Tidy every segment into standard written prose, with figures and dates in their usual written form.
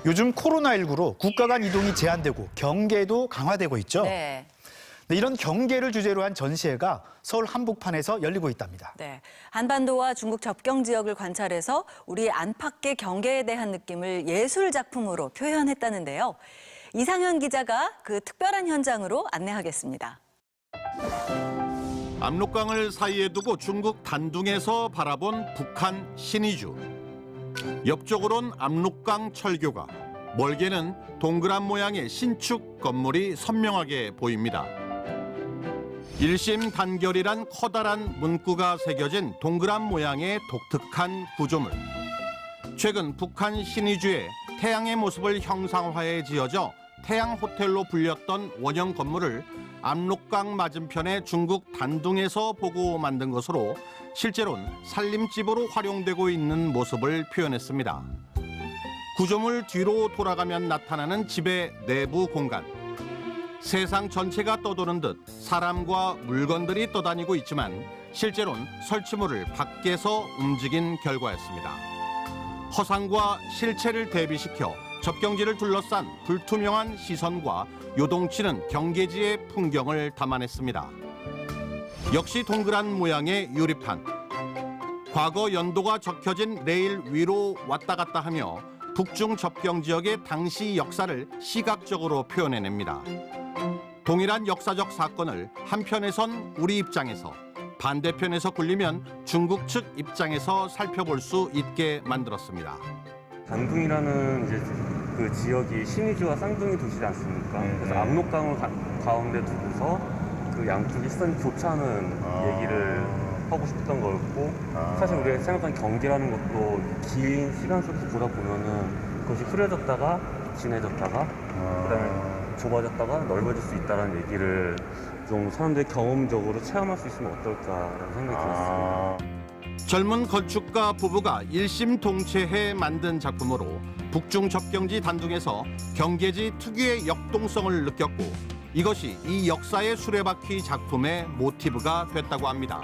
요즘 코로나19로 국가 간 이동이 제한되고 경계도 강화되고 있죠. 네. 이런 경계를 주제로 한 전시회가 서울 한복판에서 열리고 있답니다. 네. 한반도와 중국 접경 지역을 관찰해서 우리 안팎의 경계에 대한 느낌을 예술 작품으로 표현했다는데요. 이상현 기자가 그 특별한 현장으로 안내하겠습니다. 압록강을 사이에 두고 중국 단둥에서 바라본 북한 신의주. 옆쪽으론 압록강 철교가, 멀게는 동그란 모양의 신축 건물이 선명하게 보입니다. 일심단결이란 커다란 문구가 새겨진 동그란 모양의 독특한 구조물. 최근 북한 신의주에 태양의 모습을 형상화해 지어져 태양호텔로 불렸던 원형 건물을 압록강 맞은편의 중국 단둥에서 보고 만든 것으로 실제로는 살림집으로 활용되고 있는 모습을 표현했습니다. 구조물 뒤로 돌아가면 나타나는 집의 내부 공간. 세상 전체가 떠도는 듯 사람과 물건들이 떠다니고 있지만 실제로는 설치물을 밖에서 움직인 결과였습니다. 허상과 실체를 대비시켜 접경지를 둘러싼 불투명한 시선과 요동치는 경계지의 풍경을 담아냈습니다. 역시 동그란 모양의 유리판. 과거 연도가 적혀진 레일 위로 왔다 갔다 하며 북중 접경 지역의 당시 역사를 시각적으로 표현해냅니다. 동일한 역사적 사건을 한편에선 우리 입장에서, 반대편에서 굴리면 중국 측 입장에서 살펴볼 수 있게 만들었습니다. 단둥이라는 이제 그 지역이 신의주와 쌍둥이 도시지 않습니까? 그래서 압록강을 가운데 두고서 그 양쪽이 시선이 교차하는 얘기를 하고 싶었던 거였고, 사실 우리가 생각한 경계라는 것도 긴 시간 속에서 보다 보면은 그것이 흐려졌다가 진해졌다가 그다음에 좁아졌다가 넓어질 수 있다는 얘기를 좀 사람들이 경험적으로 체험할 수 있으면 어떨까라는 생각이 들었습니다. 젊은 건축가 부부가 일심동체해 만든 작품으로 북중 접경지 단둥에서 경계지 특유의 역동성을 느꼈고, 이것이 이 역사의 수레바퀴 작품의 모티브가 됐다고 합니다.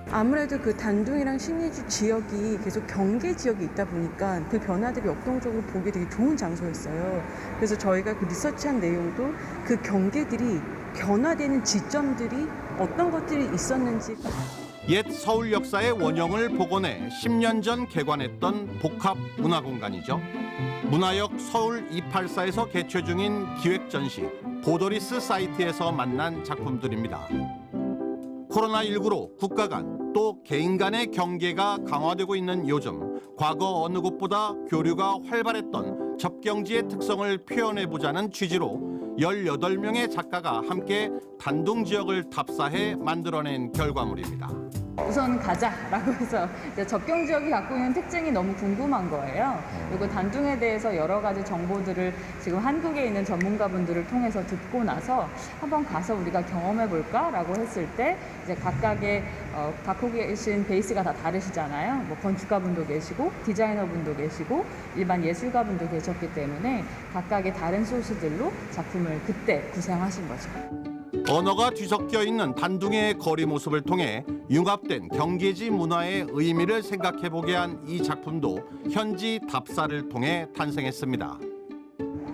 아무래도 그 단둥이랑 신의주 지역이 계속 경계 지역에 있다 보니까 그 변화들이 역동적으로 보기 되게 좋은 장소였어요. 그래서 저희가 그 리서치한 내용도 그 경계들이 변화되는 지점들이 어떤 것들이 있었는지. 옛 서울 역사의 원형을 복원해 10년 전 개관했던 복합 문화공간이죠. 문화역 서울 284에서 개최 중인 기획전시 보더리스 사이트에서 만난 작품들입니다. 코로나19로 국가 간 또 개인 간의 경계가 강화되고 있는 요즘, 과거 어느 곳보다 교류가 활발했던 접경지의 특성을 표현해보자는 취지로 18명의 작가가 함께 단둥 지역을 답사해 만들어낸 결과물입니다. 우선 가자라고 해서 접경 지역이 갖고 있는 특징이 너무 궁금한 거예요. 그리고 단둥에 대해서 여러 가지 정보들을 지금 한국에 있는 전문가분들을 통해서 듣고 나서 한번 가서 우리가 경험해 볼까라고 했을 때 이제 각각의 갖고 계신 베이스가 다 다르시잖아요. 뭐 건축가분도 계시고 디자이너분도 계시고 일반 예술가분도 계셨기 때문에 각각의 다른 소스들로 작품을 그때 구상하신 거죠. 언어가 뒤섞여 있는 단둥의 거리 모습을 통해 융합된 경계지 문화의 의미를 생각해보게 한 이 작품도 현지 답사를 통해 탄생했습니다.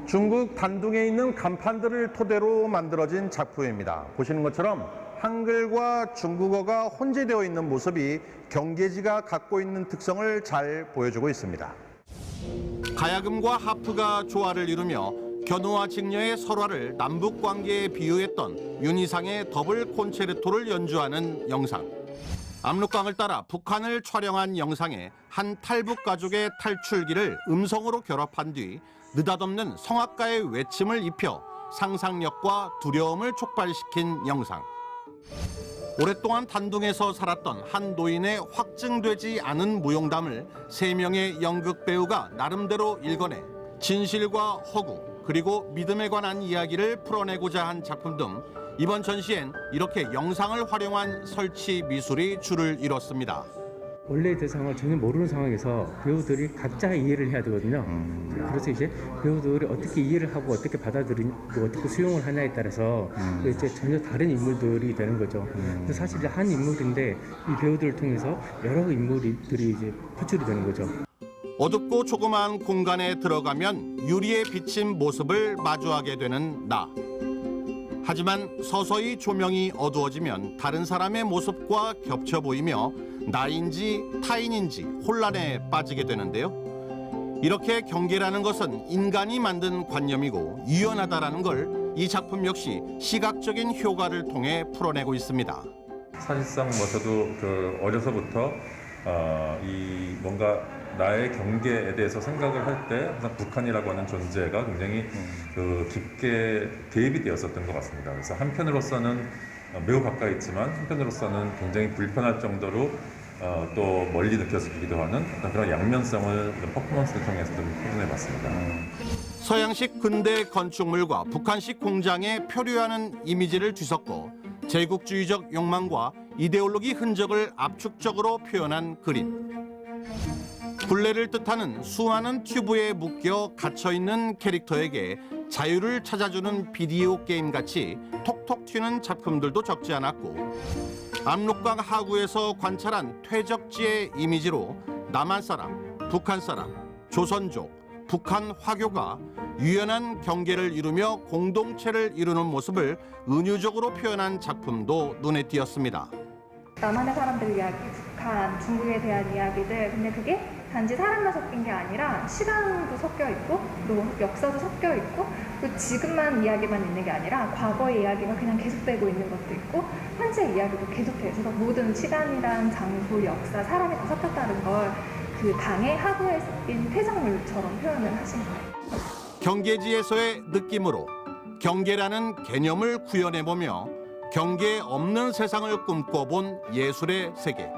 중국 단둥에 있는 간판들을 토대로 만들어진 작품입니다. 보시는 것처럼 한글과 중국어가 혼재되어 있는 모습이 경계지가 갖고 있는 특성을 잘 보여주고 있습니다. 가야금과 하프가 조화를 이루며 견우와 직녀의 설화를 남북 관계에 비유했던 윤희상의 더블 콘체르토를 연주하는 영상. 압록강을 따라 북한을 촬영한 영상에 한 탈북 가족의 탈출기를 음성으로 결합한 뒤 느닷없는 성악가의 외침을 입혀 상상력과 두려움을 촉발시킨 영상. 오랫동안 단둥에서 살았던 한 노인의 확증되지 않은 무용담을 3명의 연극 배우가 나름대로 읽어내 진실과 허구, 그리고 믿음에 관한 이야기를 풀어내고자 한 작품 등 이번 전시엔 이렇게 영상을 활용한 설치 미술이 줄을 이뤘습니다. 원래의 대상을 전혀 모르는 상황에서 배우들이 각자 이해를 해야 되거든요. 그래서 이제 배우들이 어떻게 이해를 하고 어떻게 받아들이고 어떻게 수용을 하냐에 따라서 이제 전혀 다른 인물들이 되는 거죠. 근데 사실 한 인물인데 이 배우들을 통해서 여러 인물들이 이제 표출이 되는 거죠. 어둡고 조그마한 공간에 들어가면 유리에 비친 모습을 마주하게 되는 나. 하지만 서서히 조명이 어두워지면 다른 사람의 모습과 겹쳐 보이며 나인지 타인인지 혼란에 빠지게 되는데요. 이렇게 경계라는 것은 인간이 만든 관념이고 유연하다라는 걸 이 작품 역시 시각적인 효과를 통해 풀어내고 있습니다. 사실상 저도 어려서부터 이 뭔가 나의 경계에 대해서 생각을 할 때 항상 북한이라고 하는 존재가 굉장히 깊게 대입이 되었었던 것 같습니다. 그래서 한편으로서는 매우 가까이 있지만 한편으로서는 굉장히 불편할 정도로 또 멀리 느껴지기도 하는 어떤 그런 양면성을 이런 퍼포먼스를 통해서 좀 표현해봤습니다. 서양식 근대 건축물과 북한식 공장에 표류하는 이미지를 뒤섞고 제국주의적 욕망과 이데올로기 흔적을 압축적으로 표현한 그림. 굴레를 뜻하는 수많은 튜브에 묶여 갇혀있는 캐릭터에게 자유를 찾아주는 비디오 게임같이 톡톡 튀는 작품들도 적지 않았고 압록강 하구에서 관찰한 퇴적지의 이미지로 남한 사람, 북한 사람, 조선족, 북한 화교가 유연한 경계를 이루며 공동체를 이루는 모습을 은유적으로 표현한 작품도 눈에 띄었습니다. 남한의 사람들 이야기, 북한, 중국에 대한 이야기들. 근데 그게 단지 사람만 섞인 게 아니라 시간도 섞여 있고 또 역사도 섞여 있고 또 지금만 이야기만 있는 게 아니라 과거의 이야기가 그냥 계속되고 있는 것도 있고 현재 이야기도 계속돼요. 그래서 모든 시간이란 장소, 역사, 사람이 다 섞였다는 걸 그 강의 하구에 섞인 퇴적물처럼 표현을 하신 거예요. 경계지에서의 느낌으로 경계라는 개념을 구현해보며 경계 없는 세상을 꿈꿔본 예술의 세계.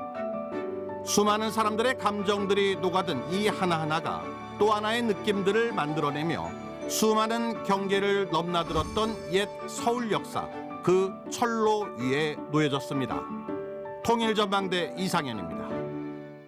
수많은 사람들의 감정들이 녹아든 이 하나하나가 또 하나의 느낌들을 만들어내며 수많은 경계를 넘나들었던 옛 서울 역사 그 철로 위에 놓여졌습니다. 통일전망대 이상현입니다.